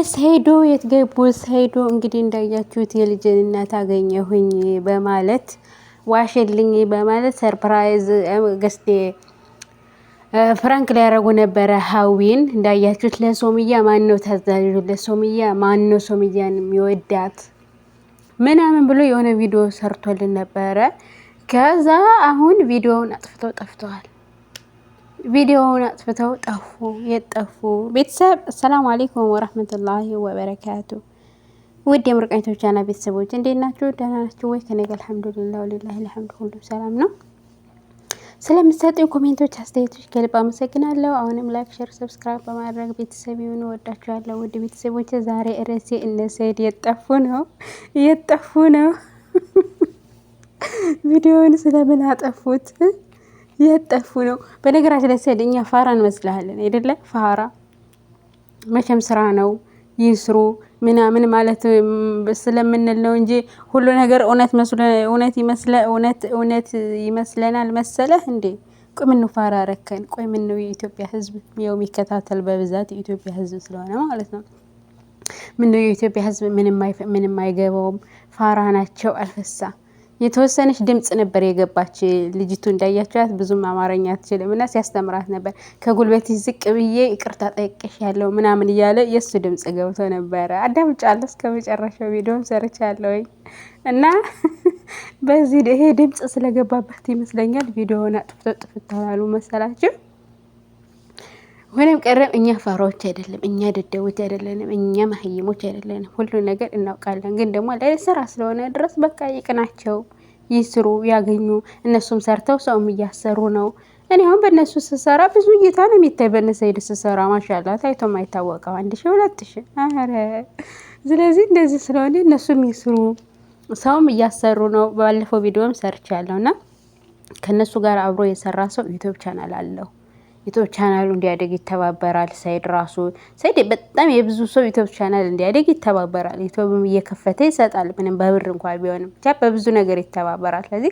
ሰይዶ የት ገቡ? ሰይዶ እንግዲህ እንዳያችሁት የልጅን እናት አገኘሁኝ በማለት ዋሽልኝ በማለት ሰርፕራይዝ ገስቴ ፍራንክ ሊያደርጉ ነበረ። ሀዊን እንዳያችሁት ለሶምያ ማን ነው ታዛዡ? ለሶምያ ማን ነው ሶምያን የሚወዳት ምናምን ብሎ የሆነ ቪዲዮ ሰርቶልን ነበረ። ከዛ አሁን ቪዲዮውን አጥፍተው ጠፍተዋል። ቪዲዮውን አጥፍተው ጠፉ። የጠፉ ቤተሰብ ሰላም አለይኩም ወራህመቱላሂ ወበረካቱ። ውድ የምርቃኝቶች ቻና ቤተሰቦች እንዴት ናችሁ? ደህና ናችሁ ወይ? ከኔ ጋር አልሐምዱሊላህ ወሊላሂ አልሐምዱ ሁሉ ሰላም ነው። ስለምትሰጡኝ ኮሜንቶች፣ አስተያየቶች ከልብ አመሰግናለሁ። አሁንም ላይክ፣ ሼር፣ ሰብስክራይብ በማድረግ ቤተሰብ ይሁኑ። ወዳችኋለሁ ውድ ቤተሰቦች። ዛሬ ርዕሴ እነ ሰይድ የጠፉ ነው የጠፉ ነው። ቪዲዮውን ስለምን አጠፉት? የጠፉ ነው። በነገራችን ላይ ሰይድ እኛ ፋራ እንመስልሃለን አይደለ? ፋራ መቼም ስራ ነው ይስሩ ምናምን ማለት ስለምንል ነው እንጂ ሁሉ ነገር እውነት ይመስለናል መሰለህ እንዴ? ቆይ ምን ፋራ ረከን? ቆይ ምን ነው የኢትዮጵያ ሕዝብ ያው የሚከታተል በብዛት የኢትዮጵያ ሕዝብ ስለሆነ ማለት ነው። ምን ነው የኢትዮጵያ ሕዝብ ምንም አይገባውም። ፋራ ናቸው አልፈሳ የተወሰነች ድምጽ ነበር የገባች ልጅቱ እንዳያችኋት ብዙም አማርኛ አትችልም እና ሲያስተምራት ነበር። ከጉልበቴ ዝቅ ብዬ ይቅርታ ጠይቄሻለሁ ምናምን እያለ የእሱ ድምጽ ገብቶ ነበረ። አዳምጫለሁ እስከ መጨረሻው ቪዲዮም ሰርቻለሁ እና በዚህ ይሄ ድምጽ ስለገባባት ይመስለኛል ቪዲዮውን ጥፍት አላሉ መሰላችሁ። ሆነም ቀረም እኛ ፋራዎች አይደለም፣ እኛ ደደቦች አይደለንም፣ እኛ መሀይሞች አይደለንም። ሁሉ ነገር እናውቃለን። ግን ደግሞ ለስራ ስለሆነ ድረስ በቃ ይቅናቸው፣ ይስሩ፣ ያገኙ። እነሱም ሰርተው ሰውም እያሰሩ ነው። እኔ አሁን በእነሱ ስሰራ ብዙ እይታ ነው የሚታይ። በእነ ሰይድ ስሰራ ማሻላ ታይቶ ማይታወቀው 1000 2000 አረ። ስለዚህ እንደዚህ ስለሆነ እነሱም ይስሩ፣ ሰውም እያሰሩ ነው። ባለፈው ቪዲዮም ሰርቻለሁ እና ከነሱ ጋር አብሮ የሰራ ሰው ዩቲዩብ ቻናል አለው። ዩቲዩብ ቻናሉ እንዲያደግ ይተባበራል። ሰይድ በጣም የብዙ ሰው ዩቲዩብ ቻናል እንዲያደግ ይተባበራል። ዩቲዩብም እየከፈተ ይሰጣል። ምንም በብር እንኳን ቢሆንም ብቻ በብዙ ነገር ይተባበራል። ስለዚህ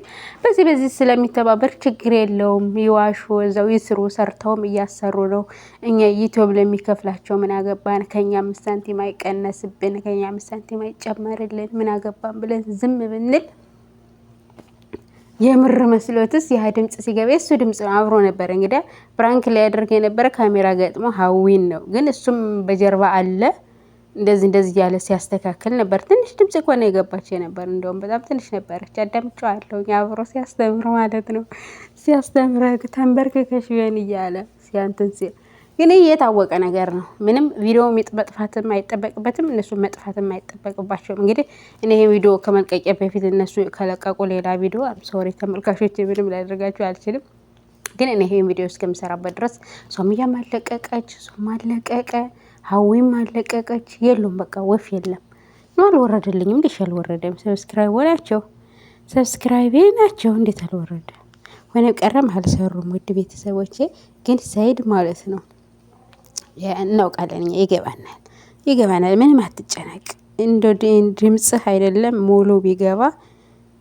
በዚህ ስለሚተባበር ችግር የለውም። ይዋሹ፣ እዛው ይስሩ። ሰርተውም እያሰሩ ነው። እኛ ዩቲዩብ ለሚከፍላቸው ምን አገባን? ከኛ 5 ሳንቲም አይቀነስብን፣ ከኛ 5 ሳንቲም አይጨመርልን። ምን አገባን ብለን ዝም ብንል የምር መስሎትስ ያ ድምጽ ሲገባ እሱ ድምጽ አብሮ ነበር። እንግዲህ ፕራንክ ላይ ያደርግ የነበረ ካሜራ ገጥሞ ሀዊን ነው፣ ግን እሱም በጀርባ አለ። እንደዚህ ያለ ሲያስተካክል ነበር። ትንሽ ድምጽ እኮ ነው የገባቸው ነበር። እንደውም በጣም ትንሽ ነበረች። አዳምጫለሁ አብሮ ሲያስተምር ማለት ነው። ሲያስተምር ተንበርክከሽ ቢሆን እያለ ሲያንትን ሲል ግን የታወቀ ነገር ነው። ምንም ቪዲዮ መጥፋትም አይጠበቅበትም፣ እነሱ መጥፋትም አይጠበቅባቸውም። እንግዲህ እኔ ይሄ ቪዲዮ ከመልቀቂያ በፊት እነሱ ከለቀቁ ሌላ ቪዲዮ ሶሪ ተመልካቾች፣ ምንም ላደርጋችሁ አልችልም። ግን እኔ ይሄ ቪዲዮ እስከምሰራበት ድረስ ሶምያም አለቀቀች፣ ሶም አለቀቀ፣ ሀዊም አለቀቀች። የሉም በቃ ወፍ የለም። ነው አልወረደልኝም። እንዴት አልወረደም? ሰብስክራይብ ናቸው። እንዴት አልወረደ? ሆነ ቀረም አልሰሩም። ውድ ቤተሰቦቼ ግን ሰይድ ማለት ነው እናውቃለን፣ ይገባናል። ምንም አትጨነቅ። እንደ ድምጽህ አይደለም ሙሉ ቢገባ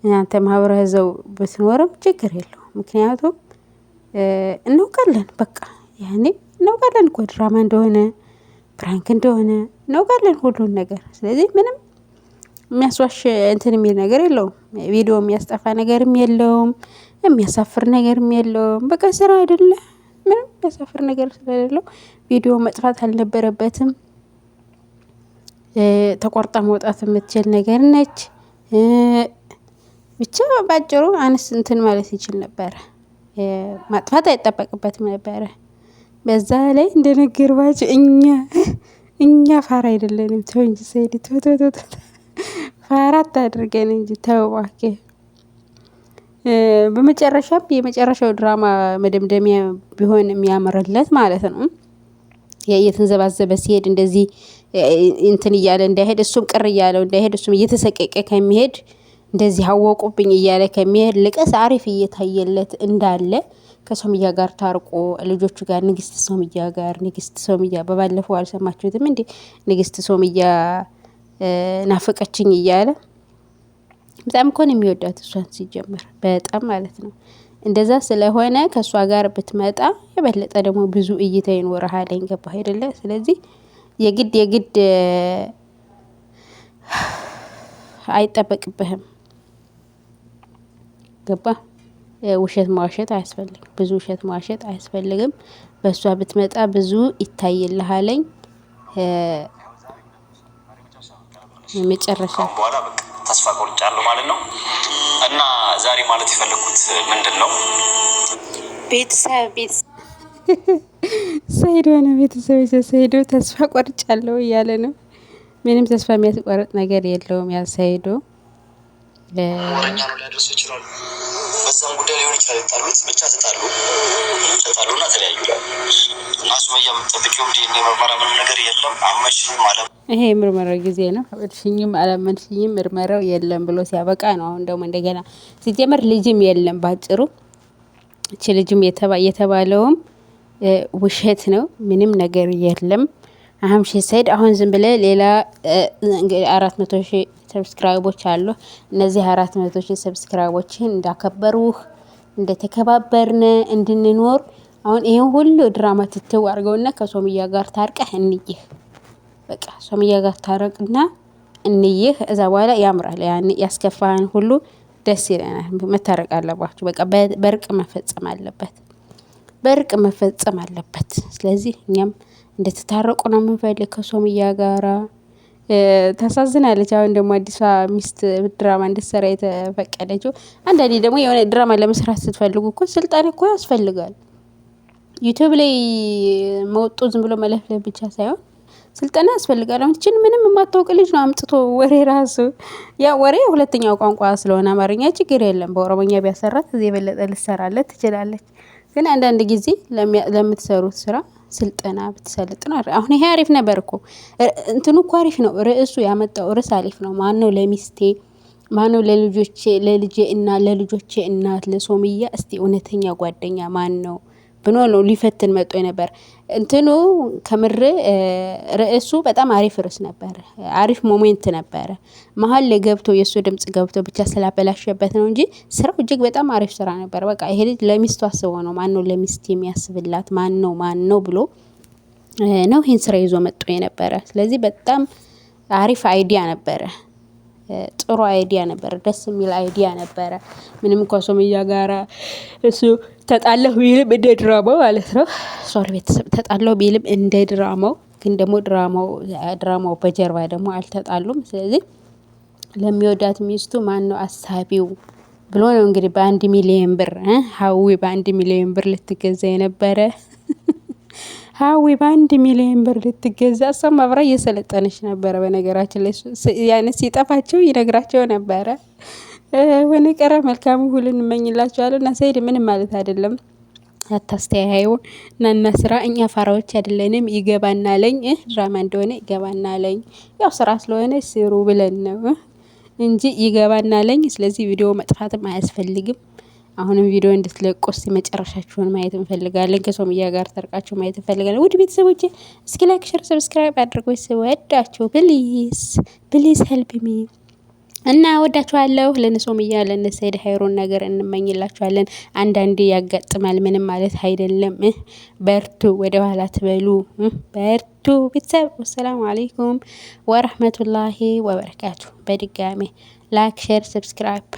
እናንተ ማህበረሰቡ ብትኖርም ችግር የለውም። ምክንያቱም እናውቃለን፣ በቃ ያኔ እናውቃለን እኮ ድራማ እንደሆነ ፕራንክ እንደሆነ እናውቃለን ሁሉን ነገር። ስለዚህ ምንም የሚያስዋሽ እንትን የሚል ነገር የለውም። ቪዲዮ የሚያስጠፋ ነገርም የለውም፣ የሚያሳፍር ነገርም የለውም። በቃ ስራ አይደለ? ምንም የሚያሳፍር ነገር ስለሌለው ቪዲዮ መጥፋት አልነበረበትም። ተቆርጣ መውጣት የምትችል ነገር ነች። ብቻ ባጭሩ አንስ እንትን ማለት ይችል ነበረ። ማጥፋት አይጠበቅበትም ነበረ። በዛ ላይ እንደነገርኳችሁ እኛ ፋራ አይደለንም። ተው እንጂ ሰይድ ተው ፋራ አታድርገን እንጂ ተው እባክህ። የመጨረሻው ድራማ መደምደሚያ ቢሆን የሚያምርለት ማለት ነው። የተንዘባዘበ ሲሄድ እንደዚህ እንትን እያለ እንዳይሄድ፣ እሱም ቅር እያለው እንዳይሄድ፣ እሱም እየተሰቀቀ ከሚሄድ እንደዚህ አወቁብኝ እያለ ከሚሄድ ልቀስ አሪፍ እየታየለት እንዳለ ከሶምያ ጋር ታርቆ ልጆቹ ጋር ንግስት ሶምያ በባለፈው አልሰማችሁትም እንዴ? ንግስት ሶምያ ናፈቀችኝ እያለ በጣም እኮ ነው የሚወዳት እሷን ሲጀመር በጣም ማለት ነው። እንደዛ ስለሆነ ከእሷ ጋር ብትመጣ የበለጠ ደግሞ ብዙ እይታ ይኖርሃል። ገባህ አይደለ? ስለዚህ የግድ አይጠበቅብህም። ገባ? ውሸት መዋሸት አያስፈልግም። ብዙ ውሸት መዋሸት አያስፈልግም። በእሷ ብትመጣ ብዙ ይታይልሃለኝ። መጨረሻ በኋላ በቃ ተስፋ ቆርጫለሁ ማለት ነው። እና ዛሬ ማለት የፈለኩት ምንድን ነው? ቤተሰብ ሰይዶ ነው። ቤተሰብ ሰይዶ ተስፋ ቆርጫለሁ እያለ ነው። ምንም ተስፋ የሚያስቆርጥ ነገር የለውም። ያ ሰይዶ ወረኛ ነው ሊያደርሱ ይችላሉ። በዛም ጉዳይ ሊሆን ይችላል የጣሉት። ብቻ ተጣሉና ተለያዩ። እና ሱመያ የምትጠብቂው ዲኤንኤ ምርመራ ምንም ነገር የለም። አመንሽኝም አለ ይሄ የምርመራው ጊዜ ነው። እሺኝም አላመንሽኝም ምርመራው የለም ብሎ ሲያበቃ ነው። አሁን ደግሞ እንደገና ሲጀመር ልጅም የለም ባጭሩ። እቺ ልጅም የተባለውም ውሸት ነው። ምንም ነገር የለም። አሁን ሰይድ አሁን ዝም ብለ ሌላ 400,000 ሰብስክራይቦች አሉ። እነዚህ 400,000 ሰብስክራይቦችን እንዳከበሩህ እንደተከባበርን እንድንኖር አሁን ይሄን ሁሉ ድራማ ትተው አድርገውና ከሶምያ ጋር ታርቀህ እንይህ። በቃ ሶምያ ጋር ታረቅና እንይህ። እዛ በኋላ ያምራል። ያን ያስከፋህን ሁሉ ደስ ይለናል። መታረቅ አለባችሁ። በቃ በእርቅ መፈጸም አለበት። በእርቅ መፈጸም አለበት። ስለዚህ እኛም እንድትታረቁ ነው የምንፈልግ ከሶምያ ጋራ። ታሳዝናለች። አሁን ደግሞ አዲሷ ሚስት ድራማ እንድትሰራ የተፈቀደችው። አንዳንዴ ደግሞ የሆነ ድራማ ለመስራት ስትፈልጉ እኮ ስልጣን እኮ ያስፈልጋል። ዩቲዩብ ላይ መውጡ ዝም ብሎ መለፍለፍ ብቻ ሳይሆን ስልጠና ያስፈልጋል። አሁን እችን ምንም የማታውቅ ልጅ ነው አምጥቶ ወሬ ራሱ ያ ወሬ ሁለተኛው ቋንቋ ስለሆነ አማርኛ ችግር የለም። በኦሮሞኛ ቢያሰራት እዚህ የበለጠ ልትሰራለት ትችላለች። ግን አንዳንድ ጊዜ ለምትሰሩት ስራ ስልጠና ብትሰልጥና አሁን ይሄ አሪፍ ነበር እኮ እንትኑ እኮ አሪፍ ነው። ርዕሱ ያመጣው ርዕስ አሪፍ ነው። ማነው ለሚስቴ ማነው ለልጄ እና ለልጆቼ እናት ለሶምያ እስቲ እውነተኛ ጓደኛ ማን ነው ብሎ ነው ሊፈትን መጥቶ ነበር። እንትኑ ከምር ርዕሱ በጣም አሪፍ ርዕስ ነበር። አሪፍ ሞሜንት ነበረ። መሀል ላይ ገብቶ የእሱ ድምጽ ገብቶ ብቻ ስላበላሸበት ነው እንጂ ስራው እጅግ በጣም አሪፍ ስራ ነበር። በቃ ይሄ ልጅ ለሚስቱ አስቦ ነው። ማነው ለሚስት የሚያስብላት ማን ነው ብሎ ነው ይሄን ስራ ይዞ መጥቶ የነበረ። ስለዚህ በጣም አሪፍ አይዲያ ነበረ። ጥሩ አይዲያ ነበር። ደስ የሚል አይዲያ ነበረ። ምንም እንኳን ሶምያ ጋራ እሱ ተጣላሁ ቢልም እንደ ድራማው ማለት ነው። ሶሪ ቤተሰብ ተጣላሁ ቢልም እንደ ድራማው ግን ደግሞ ድራማው በጀርባ ደግሞ አልተጣሉም። ስለዚህ ለሚወዳት ሚስቱ ማን ነው አሳቢው ብሎ ነው እንግዲህ በ1 ሚሊዮን ብር ሀዊ በ1 ሚሊዮን ብር ልትገዛ የነበረ ሀዊ በ1 ሚሊዮን ብር ልትገዛ። እሷም አብራ እየሰለጠነች ነበረ። በነገራችን ላይ ያንስ ሲጠፋቸው ይነግራቸው ነበረ። ወነ ቀረ መልካሙ ሁሉ እንመኝላችኋለሁ። እና ሰይድ ምንም ማለት አይደለም። አታስተያዩ እና ስራ እኛ ፋራዎች አይደለንም። ይገባናለኝ ድራማ እንደሆነ ይገባናለኝ። ያው ስራ ስለሆነ ስሩ ብለን ነው እንጂ ይገባናለኝ። ስለዚህ ቪዲዮ መጥፋትም አያስፈልግም። አሁንም ቪዲዮ እንድትለቁ እስቲ መጨረሻችሁን ማየት እንፈልጋለን። ከሶምያ ጋር ተርቃችሁ ማየት እንፈልጋለን። ውድ ቤተሰቦቼ እስኪ ላይክ፣ ሼር፣ ሰብስክራይብ አድርጎኝ ስወዳችሁ ፕሊዝ ሄልፕ ሚ እና ወዳችኋለሁ። ለነሶምያ ለነሰይድ ሀይሮን ነገር እንመኝላችኋለን። አንዳንዴ ያጋጥማል፣ ምንም ማለት አይደለም። በርቱ፣ ወደ ኋላ ትበሉ፣ በርቱ ቤተሰብ። ወሰላሙ አለይኩም ወራህመቱላሂ ወበረካቱ። በድጋሜ ላይክ፣ ሼር፣ ሰብስክራይብ